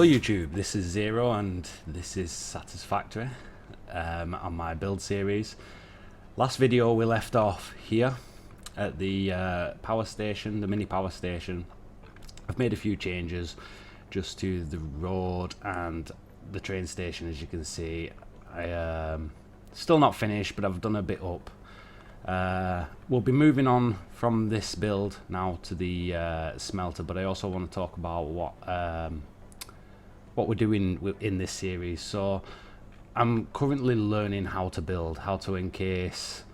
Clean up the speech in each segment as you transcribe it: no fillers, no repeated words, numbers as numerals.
YouTube, this is Zero and this is Satisfactory on my build series. Last video we left off here at the power station, the mini power station. I've made a few changes just to the road and the train station. As you can see, I still not finished, but I've done a bit up. We'll be moving on from this build now to the smelter, but I also want to talk about what we're doing in this series. So I'm currently learning how to build, how to encase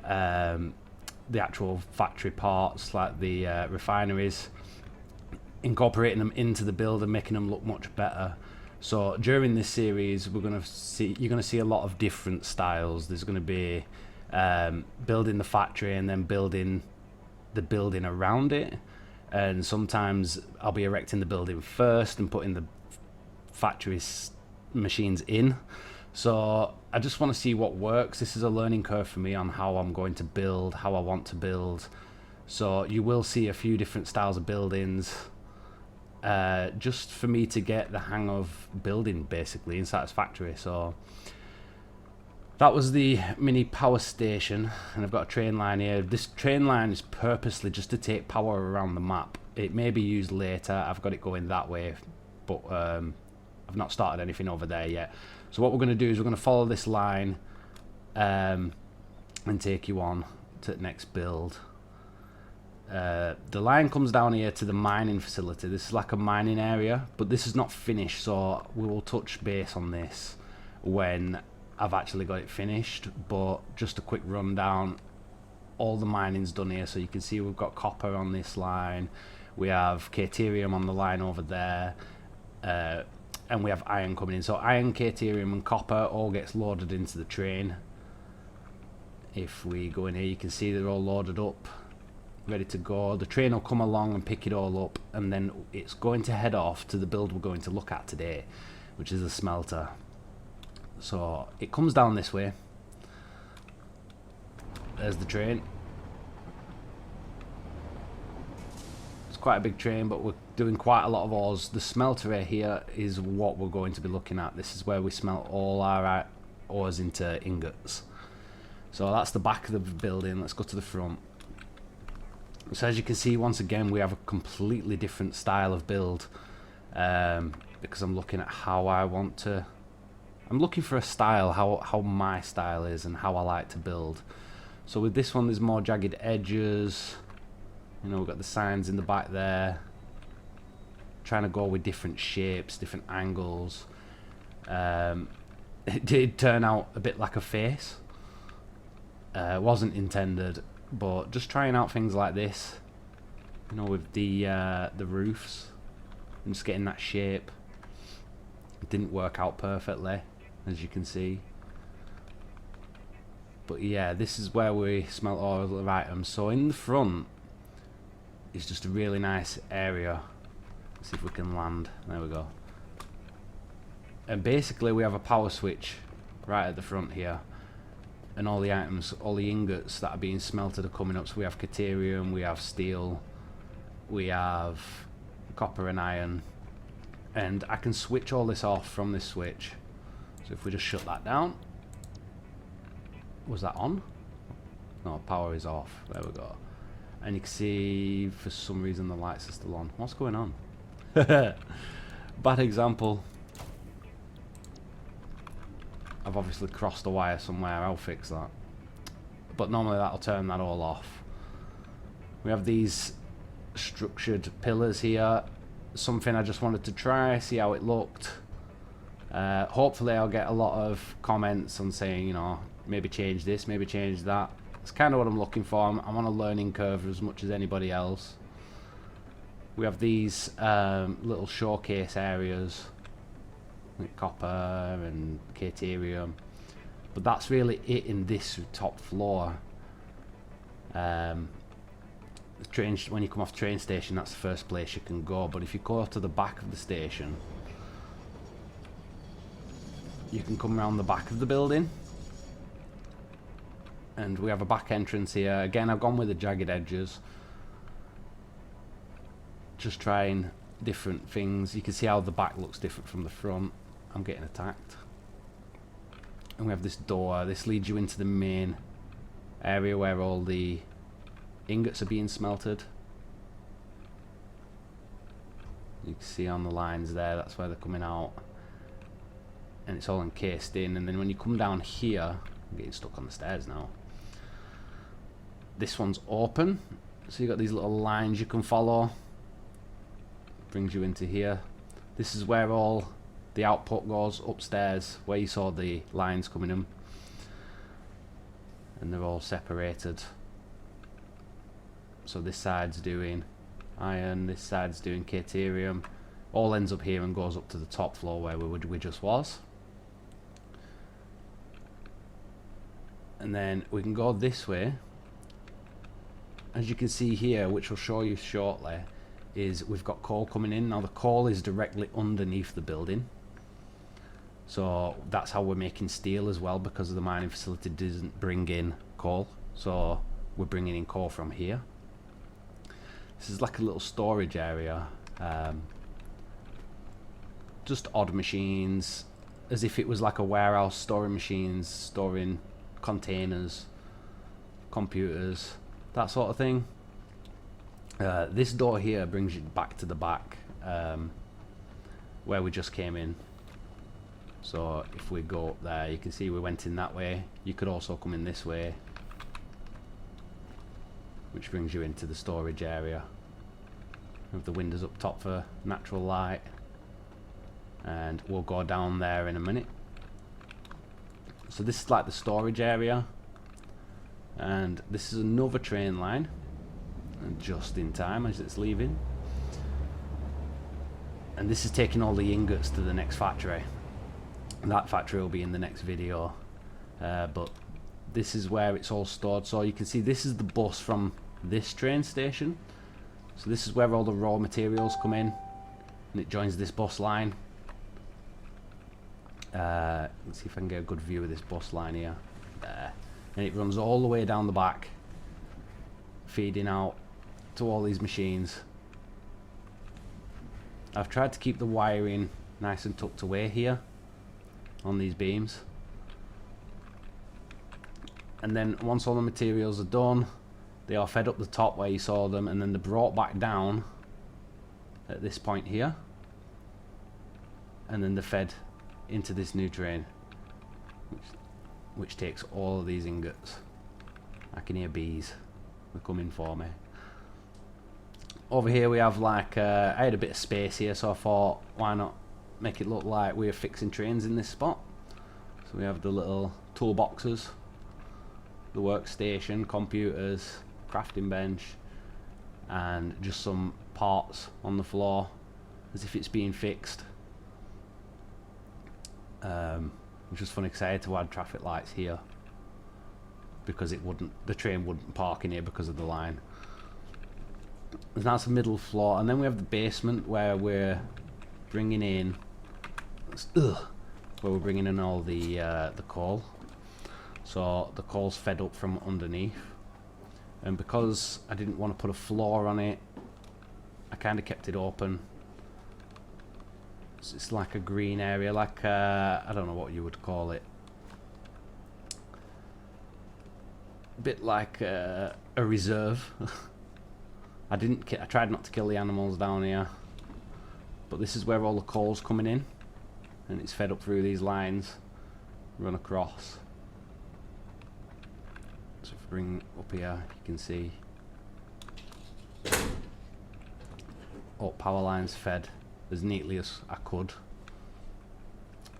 the actual factory parts, like the refineries, incorporating them into the build and making them look much better. So during this series, you're going to see a lot of different styles. There's going to be building the factory and then building the building around it, and sometimes I'll be erecting the building first and putting the factory machines in. So I just want to see what works. This is a learning curve for me on how I'm going to build, how I want to build. So you will see a few different styles of buildings, just for me to get the hang of building basically in Satisfactory. So that was the mini power station, and I've got a train line here. This train line is purposely just to take power around the map. It may be used later. I've got it going that way, but I've not started anything over there yet. So what we're going to do is we're going to follow this line and take you on to the next build. The line comes down here to the mining facility. This is like a mining area, but this is not finished, so we will touch base on this when I've actually got it finished. But just a quick rundown, all the mining's done here. So you can see we've got copper on this line, we have caterium on the line over there, and we have iron coming in. So iron, caterium and copper all gets loaded into the train. If we go in here, you can see they're all loaded up, ready to go. The train will come along and pick it all up, and then it's going to head off to the build we're going to look at today, which is the smelter. So it comes down this way. There's the train. It's quite a big train, but we're doing quite a lot of ores. The smeltery here is what we're going to be looking at. This is where we smelt all our ores into ingots. So that's the back of the building. Let's go to the front. So as you can see, once again, we have a completely different style of build, because I'm looking at how I want to. I'm looking for a style, how my style is and how I like to build. So with this one, there's more jagged edges. You know, we've got the signs in the back there. Trying to go with different shapes, different angles. It did turn out a bit like a face. It wasn't intended, but just trying out things like this. You know, with the roofs and just getting that shape. It didn't work out perfectly, as you can see. But yeah, this is where we smelt all of the items. So in the front is just a really nice area. Let's see if we can land. There we go. And basically we have a power switch right at the front here, and all the items, all the ingots that are being smelted are coming up. So we have caterium, we have steel, we have copper and iron, and I can switch all this off from this switch. So if we just shut that down. Was that on? No, power is off. There we go. And you can see for some reason the lights are still on. What's going on? Bad example. I've obviously crossed the wire somewhere. I'll fix that. But normally that'll turn that all off. We have these structured pillars here. Something I just wanted to try, see how it looked. Hopefully I'll get a lot of comments on saying, you know, maybe change this, maybe change that. It's kind of what I'm looking for. I'm on a learning curve as much as anybody else. We have these little showcase areas, like copper and caterium, but that's really it in this top floor. The train, when you come off the train station, that's the first place you can go. But if you go to the back of the station, you can come around the back of the building, and we have a back entrance here. Again, I've gone with the jagged edges. Just trying different things. You can see how the back looks different from the front. I'm getting attacked. And we have this door. This leads you into the main area where all the ingots are being smelted. You can see on the lines there, that's where they're coming out. And it's all encased in. And then when you come down here, I'm getting stuck on the stairs now. This one's open. So you've got these little lines you can follow. Brings you into here. This is where all the output goes upstairs, where you saw the lines coming in. And they're all separated. So this side's doing iron, this side's doing caterium. All ends up here and goes up to the top floor where we just was. And then we can go this way. As you can see here, which I'll show you shortly, is we've got coal coming in. Now the coal is directly underneath the building. So that's how we're making steel as well, because the mining facility doesn't bring in coal. So we're bringing in coal from here. This is like a little storage area. Just odd machines, as if it was like a warehouse, storing machines, storing containers, computers, that sort of thing. This door here brings you back to the back, where we just came in. So if we go up there, you can see we went in that way. You could also come in this way, which brings you into the storage area. With the windows up top for natural light. And we'll go down there in a minute. So this is like the storage area. And this is another train line. And just in time as it's leaving. And this is taking all the ingots to the next factory. And that factory will be in the next video. But this is where it's all stored. So you can see this is the bus from this train station. So this is where all the raw materials come in. And it joins this bus line. Let's see if I can get a good view of this bus line here. There. And it runs all the way down the back, feeding out to all these machines. I've tried to keep the wiring nice and tucked away here on these beams. And then once all the materials are done, they are fed up the top where you saw them, and then they're brought back down at this point here. And then they're fed into this new train, which takes all of these ingots. I can hear bees. They're coming for me. Over here we have like, I had a bit of space here, so I thought, why not make it look like we're fixing trains in this spot. So we have the little toolboxes, the workstation, computers, crafting bench, and just some parts on the floor as if it's being fixed. Which was funny because I had to add traffic lights here because the train wouldn't park in here because of the line. And that's the middle floor, and then we have the basement where we're bringing in all the coal. So the coal's fed up from underneath, and because I didn't want to put a floor on it, I kind of kept it open. So it's like a green area, like I don't know what you would call it. A bit like a reserve. I tried not to kill the animals down here, but this is where all the coal's coming in, and it's fed up through these lines, run across. So if we bring up here, you can see all power lines fed as neatly as I could.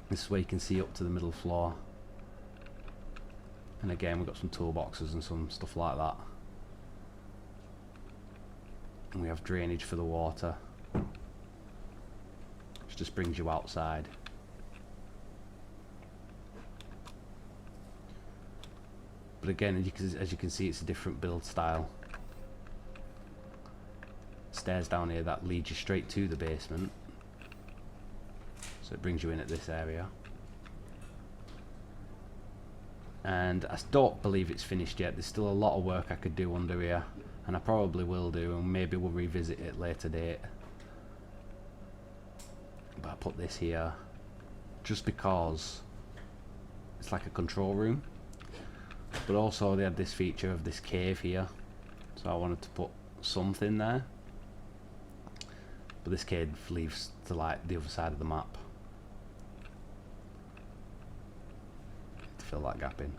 This is where you can see up to the middle floor, and again we've got some toolboxes and some stuff like that. And we have drainage for the water, which just brings you outside. But again, as you can see, it's a different build style. Stairs down here that lead you straight to the basement, so it brings you in at this area. And I don't believe it's finished yet. There's still a lot of work I could do under here, and I probably will do, and maybe we'll revisit it later date. but I put this here just because it's like a control room, but also they had this feature of this cave here, so I wanted to put something there, but this cave leads to like the other side of the map to fill that gap in.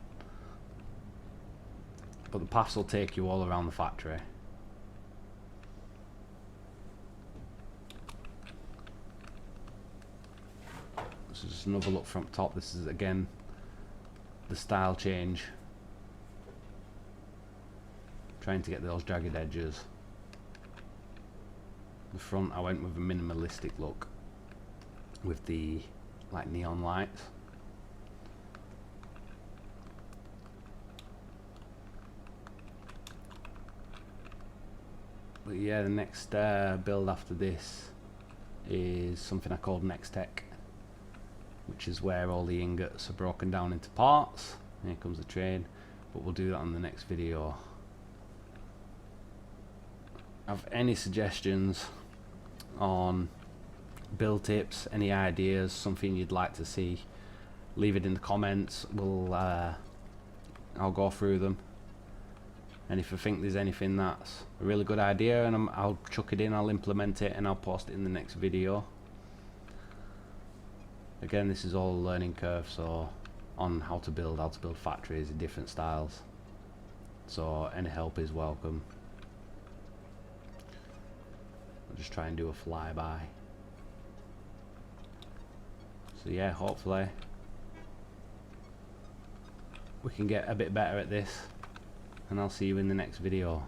But the paths will take you all around the factory. This is just another look from top. This is again the style change, trying to get those jagged edges. The front I went with a minimalistic look with the like neon lights. But yeah, the next build after this is something I called Next Tech, which is where all the ingots are broken down into parts. Here comes the train, but we'll do that on the next video. Have any suggestions on build tips, any ideas, something you'd like to see, leave it in the comments. I'll go through them, and if I think there's anything that's a really good idea, and I'll chuck it in, I'll implement it, and I'll post it in the next video. Again, this is all a learning curve, so on how to build factories in different styles, so any help is welcome. I'll just try and do a flyby. So yeah, hopefully we can get a bit better at this, and I'll see you in the next video.